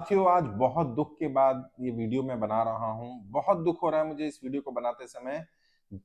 साथियों, आज बहुत दुख के बाद ये वीडियो मैं बना रहा हूँ। बहुत दुख हो रहा है मुझे इस वीडियो को बनाते समय।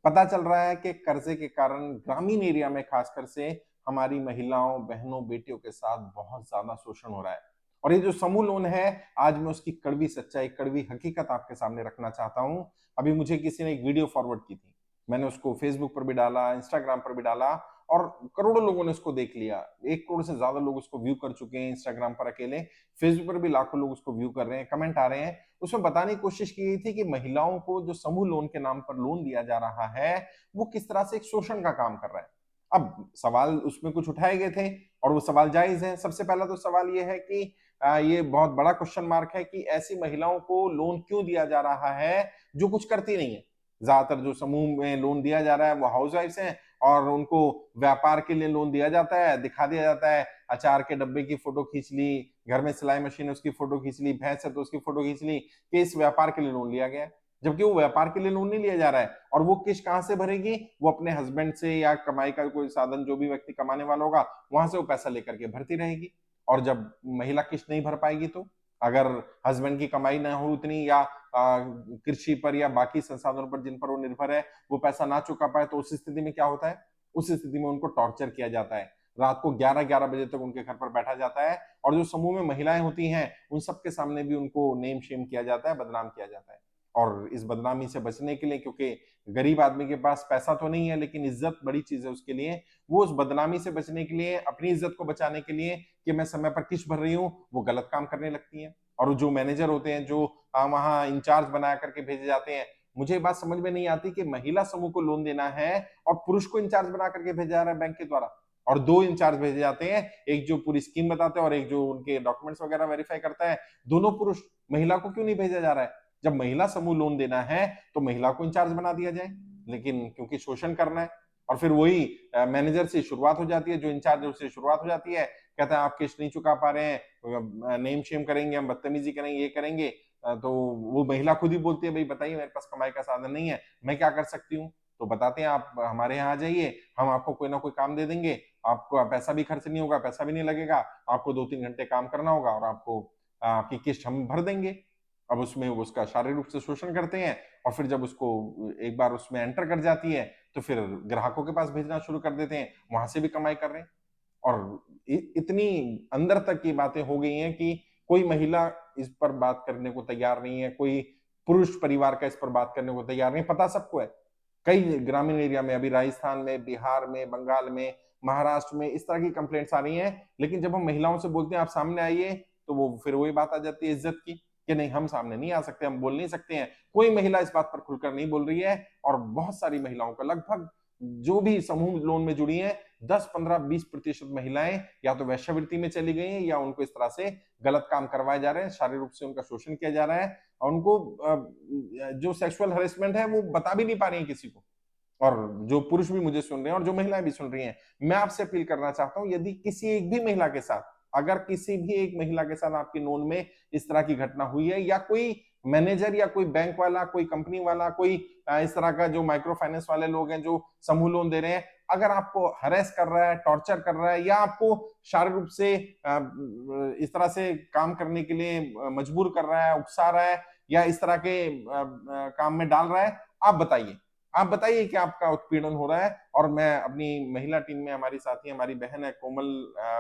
पता चल रहा है कि कर्जे के कारण ग्रामीण एरिया में खासकर से हमारी महिलाओं, बहनों, बेटियों के साथ बहुत ज्यादा शोषण हो रहा है। और ये जो समूह लोन है, आज मैं उसकी कड़वी सच्चाई, कड़वी हकीकत आपके सामने रखना चाहता हूँ। अभी मुझे किसी ने एक वीडियो फॉरवर्ड की थी। मैंने उसको फेसबुक पर भी डाला, इंस्टाग्राम पर भी डाला और करोड़ों लोगों ने उसको देख लिया। 1 करोड़ से ज्यादा लोग उसको व्यू कर चुके हैं इंस्टाग्राम पर अकेले। फेसबुक पर भी लाखों लोग उसको व्यू कर रहे हैं, कमेंट आ रहे हैं। उसमें बताने की कोशिश की गई थी कि महिलाओं को जो समूह लोन के नाम पर लोन दिया जा रहा है, वो किस तरह से एक शोषण का काम कर रहा है। अब सवाल उसमें कुछ उठाए गए थे और वो सवाल जायज है। सबसे पहला तो सवाल ये है कि ये बहुत बड़ा क्वेश्चन मार्क है कि ऐसी महिलाओं को लोन क्यों दिया जा रहा है जो कुछ करती नहीं है। ज्यादातर जो समूह में लोन दिया जा रहा है वो हाउस वाइफ हैं और उनको व्यापार के लिए लोन दिया जाता है, दिखा दिया जाता है। अचार के डब्बे की फोटो खींच ली, घर में सिलाई मशीन है उसकी फोटो खींच ली, भैंस है तो उसकी फोटो खींच ली कि इस व्यापार के लिए लोन लिया गया है। जबकि वो व्यापार के लिए लोन नहीं लिया जा रहा है। और वो किस्त कहां से भरेगी? वो अपने हस्बैंड से या कमाई का कोई साधन, जो भी व्यक्ति कमाने वाला होगा, वहां से वो पैसा लेकर के भरती रहेगी। और जब महिला किस्त नहीं भर पाएगी तो अगर हस्बैंड की कमाई ना हो उतनी, या कृषि पर या बाकी संसाधनों पर जिन पर वो निर्भर है, वो पैसा ना चुका पाए, तो उस स्थिति में क्या होता है? उस स्थिति में उनको टॉर्चर किया जाता है। रात को 11-11 बजे तक उनके घर पर बैठा जाता है और जो समूह में महिलाएं होती हैं उन सबके सामने भी उनको नेम शेम किया जाता है, बदनाम किया जाता है। और इस बदनामी से बचने के लिए, क्योंकि गरीब आदमी के पास पैसा तो नहीं है लेकिन इज्जत बड़ी चीज है उसके लिए, वो उस बदनामी से बचने के लिए, अपनी इज्जत को बचाने के लिए कि मैं समय पर किस्त भर रही हूँ, वो गलत काम करने लगती है। और जो मैनेजर होते हैं, जो वहां इंचार्ज बना करके भेजे जाते हैं, मुझे बात समझ में नहीं आती कि महिला समूह को लोन देना है और पुरुष को इंचार्ज बना करके भेजा जा रहा है बैंक के द्वारा। और दो इंचार्ज भेजे जाते हैं, एक जो पूरी स्कीम बताते हैं और एक जो उनके डॉक्यूमेंट्स वगैरह वेरीफाई करता है। दोनों पुरुष। महिला को क्यों नहीं भेजा जा रहा है? जब महिला समूह लोन देना है तो महिला को इंचार्ज बना दिया जाए। लेकिन क्योंकि शोषण करना है, और फिर वही मैनेजर से शुरुआत हो जाती है, जो इंचार्ज है उससे शुरुआत हो जाती है। कहता है आप किस्त नहीं चुका पा रहे हैं, नेम शेम करेंगे, हम बदतमीजी करेंगे, ये करेंगे। तो वो महिला खुद ही बोलती है, भाई बताइए मेरे पास कमाई का साधन नहीं है, मैं क्या कर सकती हूँ? तो बताते हैं आप हमारे यहाँ आ जाइए, हम आपको कोई ना कोई काम दे देंगे। आपको पैसा भी खर्च नहीं होगा, पैसा भी नहीं लगेगा, आपको 2-3 घंटे काम करना होगा और आपको आपकी किस्त हम भर देंगे। अब उसमें वो उसका शारीरिक रूप से शोषण करते हैं और फिर जब उसको एक बार उसमें एंटर कर जाती है तो फिर ग्राहकों के पास भेजना शुरू कर देते हैं, वहां से भी कमाई कर रहे हैं। और इतनी अंदर तक की बातें हो गई हैं कि कोई महिला इस पर बात करने को तैयार नहीं है, कोई पुरुष परिवार का इस पर बात करने को तैयार नहीं। पता सबको है। कई ग्रामीण एरिया में, अभी राजस्थान में, बिहार में, बंगाल में, महाराष्ट्र में इस तरह की कंप्लेंट्स आ रही हैं। लेकिन जब हम महिलाओं से बोलते हैं आप सामने आइए, तो वो फिर वही बात आ जाती है इज्जत की, कि नहीं हम सामने नहीं आ सकते, हम बोल नहीं सकते हैं। कोई महिला इस बात पर खुलकर नहीं बोल रही है। और बहुत सारी महिलाओं का, लगभग जो भी समूह लोन में जुड़ी हैं, 10-15-20% महिलाएं या तो वैश्यावृत्ति में चली गई हैं या उनको इस तरह से गलत काम करवाए जा रहे हैं, शारीरिक रूप से उनका शोषण किया जा रहा है। और उनको जो सेक्सुअल हरेसमेंट है वो बता भी नहीं पा रही है किसी को। और जो पुरुष भी मुझे सुन रहे हैं और जो महिलाएं भी सुन रही हैं, मैं आपसे अपील करना चाहता हूं, यदि किसी एक भी महिला के साथ, अगर किसी भी एक महिला के साथ आपके नोन में इस तरह की घटना हुई है, या कोई मैनेजर या कोई बैंक वाला, कोई कंपनी वाला, कोई इस तरह का जो माइक्रो फाइनेंस वाले लोग हैं जो समूह लोन दे रहे हैं, अगर आपको हरेस कर रहा है, टॉर्चर कर रहा है, या आपको शारीरिक रूप से इस तरह से काम करने के लिए मजबूर कर रहा है, उकसा रहा है, या इस तरह के काम में डाल रहा है, आप बताइए। आप बताइए कि आपका उत्पीड़न हो रहा है। और मैं अपनी महिला टीम में, हमारी साथी, हमारी बहन है कोमल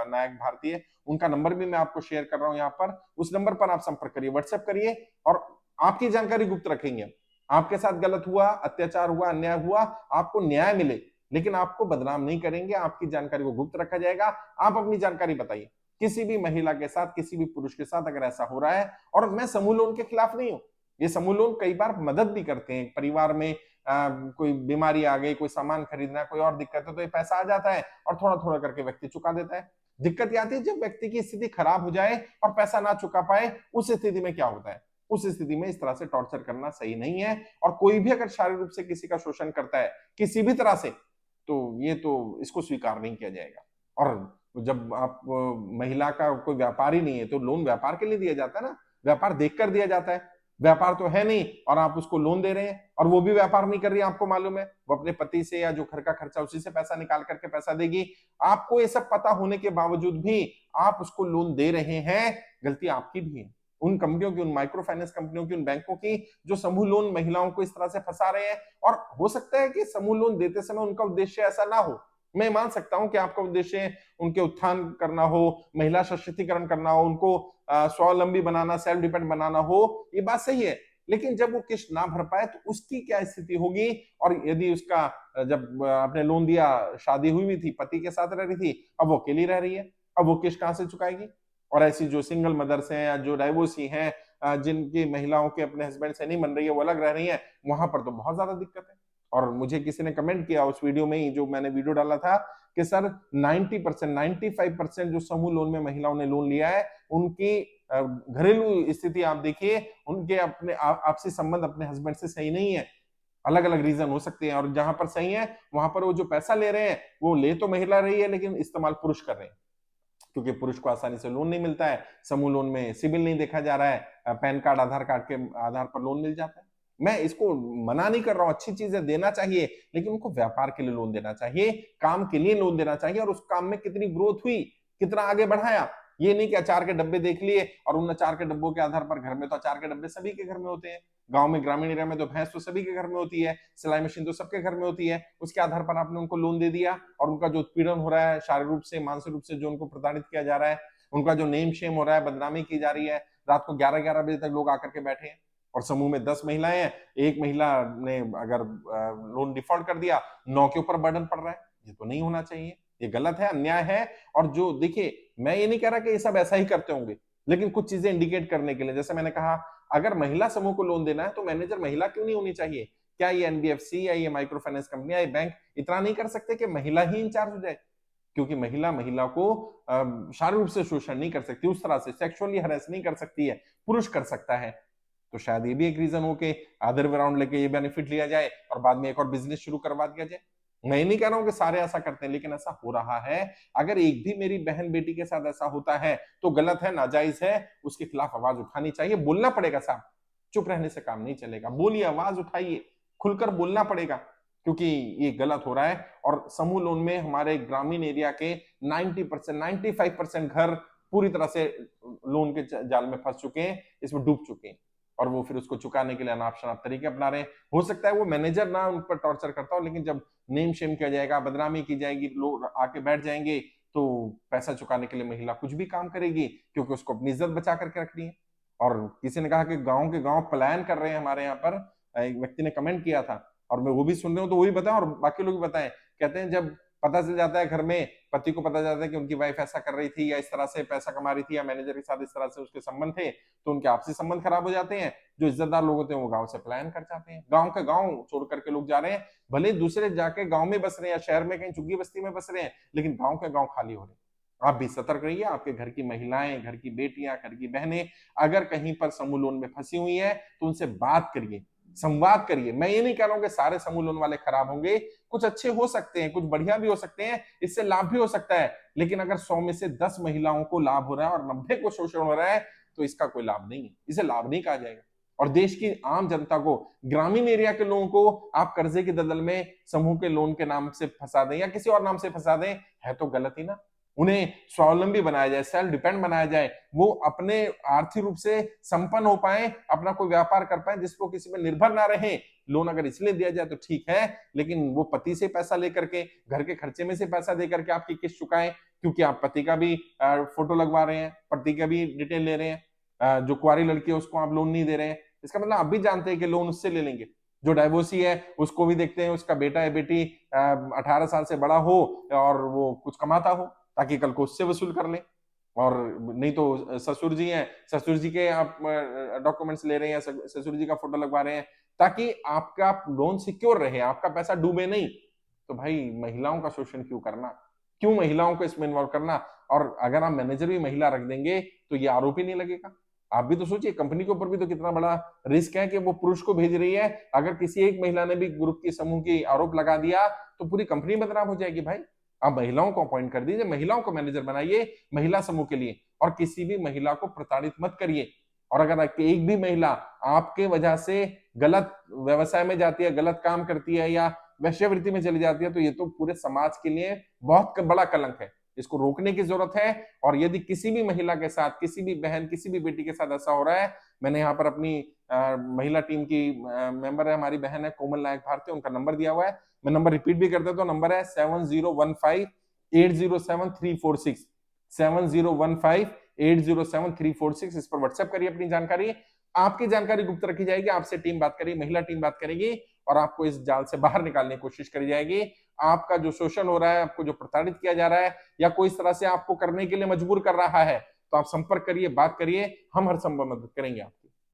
नायक भारतीय, उनका नंबर भी मैं आपको शेयर कर रहा हूं यहाँ पर। उस नंबर पर आप संपर्क करिए, व्हाट्सएप करिए, और आपकी जानकारी गुप्त रखेंगे। आपके साथ गलत हुआ, अत्याचार हुआ, अन्याय हुआ, आपको न्याय मिले, लेकिन आपको बदनाम नहीं करेंगे, आपकी जानकारी को गुप्त रखा जाएगा। आप अपनी जानकारी बताइए। किसी भी महिला के साथ, किसी भी पुरुष के साथ अगर ऐसा हो रहा है, और मैं समूह लोन के खिलाफ नहीं हूं, ये समूह लोन कई बार मदद भी करते हैं। परिवार में कोई बीमारी आ गई, कोई सामान खरीदना है, कोई और दिक्कत है, तो ये पैसा आ जाता है और थोड़ा थोड़ा करके व्यक्ति चुका देता है। दिक्कत ये आती है जब व्यक्ति की स्थिति खराब हो जाए और पैसा ना चुका पाए, उस स्थिति में क्या होता है? उस स्थिति में इस तरह से टॉर्चर करना सही नहीं है। और कोई भी अगर शारीरिक रूप से किसी का शोषण करता है किसी भी तरह से, तो ये तो इसको स्वीकार नहीं किया जाएगा। और जब आप महिला का कोई व्यापार ही नहीं है, तो लोन व्यापार के लिए दिया जाता है ना, व्यापार देखकर दिया जाता है। व्यापार तो है नहीं और आप उसको लोन दे रहे हैं, और वो भी व्यापार नहीं कर रही है, आपको मालूम है, वो अपने पति से या जो घर का खर्चा उसी से पैसा निकाल करके पैसा देगी। आपको ये सब पता होने के बावजूद भी आप उसको लोन दे रहे हैं, गलती आपकी भी है। उन कंपनियों की, उन माइक्रो फाइनेंस कंपनियों की, उन बैंकों की जो समूह लोन महिलाओं को इस तरह से फंसा रहे हैं। और हो सकता है कि समूह लोन देते समय उनका उद्देश्य ऐसा ना हो, मैं मान सकता हूं कि आपका उद्देश्य उनके उत्थान करना हो, महिला सशक्तिकरण करना हो, उनको स्वावलंबी बनाना, सेल्फ डिपेंड बनाना हो, ये बात सही है। लेकिन जब वो किस्त ना भर पाए तो उसकी क्या स्थिति होगी? और यदि उसका जब आपने लोन दिया, शादी हुई हुई थी, पति के साथ रह रही थी, अब वो अकेली रह रही है, अब वो किस्त कहां से चुकाएगी? और ऐसी जो सिंगल मदर्स हैं या जो डाइवोर्सी हैं, जिनकी महिलाओं के अपने हस्बैंड से नहीं बन रही है, वो अलग रह रही हैं, वहां पर तो बहुत ज्यादा दिक्कत है। और मुझे किसी ने कमेंट किया उस वीडियो में ही, जो मैंने वीडियो डाला था, कि सर 90%, 95% जो समूह लोन में महिलाओं ने लोन लिया है, उनकी घरेलू स्थिति आप देखिए, उनके अपने आपसी संबंध अपने हस्बैंड से सही नहीं है। अलग अलग रीजन हो सकते हैं, और जहां पर सही है वहां पर वो जो पैसा ले रहे हैं, वो ले तो महिला रही है लेकिन इस्तेमाल पुरुष कर रहे हैं, क्योंकि पुरुष को आसानी से लोन नहीं मिलता है, समूह लोन में सिबिल नहीं देखा जा रहा है, पैन कार्ड, आधार कार्ड के आधार पर लोन मिल जाता है। मैं इसको मना नहीं कर रहा हूं, अच्छी चीजें देना चाहिए, लेकिन उनको व्यापार के लिए लोन देना चाहिए, काम के लिए लोन देना चाहिए, और उस काम में कितनी ग्रोथ हुई, कितना आगे बढ़ाया। ये नहीं कि अचार के डब्बे देख लिए और उन अचार के डब्बों के आधार पर, घर में तो अचार के डब्बे सभी के घर में होते हैं, गांव में, ग्रामीण एरिया में तो भैंस तो सभी के घर में होती है, सिलाई मशीन तो सबके घर में होती है, उसके आधार पर आपने उनको लोन दे दिया, और उनका जो उत्पीड़न हो रहा है, शारीरिक रूप से, मानसिक रूप से जो उनको प्रताड़ित किया जा रहा है, उनका जो नेम शेम हो रहा है, बदनामी की जा रही है, रात को 11-11 बजे तक लोग आकर के बैठे हैं, और समूह में 10 महिलाएं हैं, एक महिला ने अगर लोन डिफॉल्ट कर दिया, 9 के ऊपर बर्डन पड़ रहा है। ये तो नहीं होना चाहिए, ये गलत है, अन्याय है। और जो देखिए, मैं ये नहीं कह रहा कि ये सब ऐसा ही करते होंगे, लेकिन कुछ चीजें इंडिकेट करने के लिए, जैसे मैंने कहा, अगर महिला समूह को लोन देना है तो मैनेजर महिला क्यों नहीं होनी चाहिए? क्या ये एनबीएफसी या ये माइक्रो फाइनेंस कंपनी या ये बैंक इतना नहीं कर सकते कि महिला ही इंचार्ज हो जाए? क्योंकि महिला महिला को शारीरिक रूप से शोषण नहीं कर सकती, उस तरह से सेक्सुअली हरेस नहीं कर सकती है, पुरुष कर सकता है। तो शायद ये भी एक रीजन हो कि अदर वे राउंड लेके ये बेनिफिट लिया जाए और बाद में एक और बिजनेस शुरू करवा दिया जाए। मैं नहीं कह रहा हूं कि सारे ऐसा करते हैं, लेकिन ऐसा हो रहा है। अगर एक भी मेरी बहन बेटी के साथ ऐसा होता है तो गलत है, नाजायज है, उसके खिलाफ आवाज उठानी चाहिए, बोलना पड़ेगा साहब। चुप रहने से काम नहीं चलेगा, बोलिए, आवाज उठाइए, खुलकर बोलना पड़ेगा, क्योंकि ये गलत हो रहा है। और समूह लोन में हमारे ग्रामीण एरिया के 90%, 95% घर पूरी तरह से लोन के जाल में फंस चुके हैं, इसमें डूब चुके हैं, और वो फिर उसको चुकाने के लिए अनाप शनाप तरीके अपना रहे हैं। हो सकता है वो मैनेजर ना उन पर टॉर्चर करता हो, लेकिन जब नेम शेम किया जाएगा, बदनामी की जाएगी, लोग आके बैठ जाएंगे, तो पैसा चुकाने के लिए महिला कुछ भी काम करेगी, क्योंकि उसको अपनी इज्जत बचा करके रखनी है। और किसी ने कहा कि गांव के गांव पलायन कर रहे हैं हमारे यहाँ पर, एक व्यक्ति ने कमेंट किया था, और मैं वो भी सुन रहा हूँ, तो वो भी बताएं और बाकी लोग भी बताएं। कहते हैं जब पता चल जाता है घर में, पति को पता चलता है कि उनकी वाइफ ऐसा कर रही थी, या इस तरह से पैसा कमा रही थी, या मैनेजर के साथ इस तरह से उसके संबंध थे, तो उनके आपसी संबंध खराब हो जाते हैं। जो इज्जतदार लोग होते हैं वो गांव से पलायन कर जाते हैं, गांव का गांव छोड़ करके लोग जा रहे हैं, भले दूसरे जाके गांव में बस रहे हैं या शहर में कहीं झुग्गी बस्ती में बस रहे हैं, लेकिन गांव के गांव खाली हो रहे हैं। आप भी सतर्क रहिए, आपके घर की महिलाएं, घर की बेटियां, घर की बहनें अगर कहीं पर समूह लोन में फंसी हुई है, तो उनसे बात करिए, संवाद करिए। मैं ये नहीं कह रहा हूं कि सारे समूह लोन वाले खराब होंगे, कुछ अच्छे हो सकते हैं, कुछ बढ़िया भी हो सकते हैं, इससे लाभ भी हो सकता है, लेकिन अगर 100 में से 10 महिलाओं को लाभ हो रहा है और 90 को शोषण हो रहा है, तो इसका कोई लाभ नहीं है, इसे लाभ नहीं कहा जाएगा। और देश की आम जनता को, ग्रामीण एरिया के लोगों को आप कर्जे की दलदल में समूह के लोन के नाम से फंसा दें या किसी और नाम से फंसा दें, है तो गलत ही ना। उन्हें स्वावलंबी बनाया जाए, सेल्फ डिपेंड बनाया जाए, वो अपने आर्थिक रूप से संपन्न हो पाए, अपना कोई व्यापार कर पाए जिसको किसी पर निर्भर ना रहे। लोन अगर इसलिए दिया जाए तो ठीक है, लेकिन वो पति से पैसा लेकर के, घर के खर्चे में से पैसा देकर के आपकी किस्त चुकाएं, क्योंकि आप पति का भी फोटो लगवा रहे हैं, पति का भी डिटेल ले रहे हैं, जो कुंवारी लड़की है उसको आप लोन नहीं दे रहे हैं, इसका मतलब आप भी जानते हैं कि लोन उससे ले लेंगे। जो डाइवोर्सी है उसको भी देखते हैं, उसका बेटा या बेटी 18 साल से बड़ा हो और वो कुछ कमाता हो, ताकि कल को उससे वसूल कर ले। और नहीं तो ससुर जी हैं, ससुर जी के आप डॉक्यूमेंट्स ले रहे हैं, ससुर जी का फोटो लगवा रहे हैं, ताकि आपका लोन सिक्योर रहे, आपका पैसा डूबे नहीं। तो भाई महिलाओं का शोषण क्यों करना, क्यों महिलाओं को इसमें इन्वॉल्व करना? और अगर आप मैनेजर भी महिला रख देंगे तो ये आरोप ही नहीं लगेगा। आप भी तो सोचिए, कंपनी के ऊपर भी तो कितना बड़ा रिस्क है कि वो पुरुष को भेज रही है। अगर किसी एक महिला ने भी ग्रुप की समूह की आरोप लगा दिया तो पूरी कंपनी बदनाम हो जाएगी। भाई आप महिलाओं को अपॉइंट कर दीजिए, महिलाओं को मैनेजर बनाइए महिला समूह के लिए, और किसी भी महिला को प्रताड़ित मत करिए। और अगर एक भी महिला आपके वजह से गलत व्यवसाय में जाती है, गलत काम करती है या वैश्यावृत्ति में चली जाती है, तो ये तो पूरे समाज के लिए बहुत बड़ा कलंक है। इसको रोकने की जरूरत है। और यदि किसी भी महिला के साथ, किसी भी बहन, किसी भी बेटी के साथ ऐसा हो रहा है, मैंने यहाँ पर अपनी महिला टीम की मेंबर है, हमारी बहन है कोमल नायक भारती, उनका नंबर दिया हुआ है। मैं नंबर रिपीट भी कर देता हूँ, नंबर है 7015807346, 7015807346। इस पर व्हाट्सएप करिए अपनी जानकारी, आपकी जानकारी गुप्त रखी जाएगी, आपसे टीम बात करेगी, महिला टीम बात करेगी और आपको इस जाल से बाहर निकालने की कोशिश करी जाएगी। आपका जो शोषण हो रहा है, आपको जो प्रताड़ित किया जा रहा है या कोई इस तरह से आपको करने के लिए मजबूर कर रहा है, तो आप संपर्क करिए, बात करिए, हम हर संभव मदद करेंगे आपकी।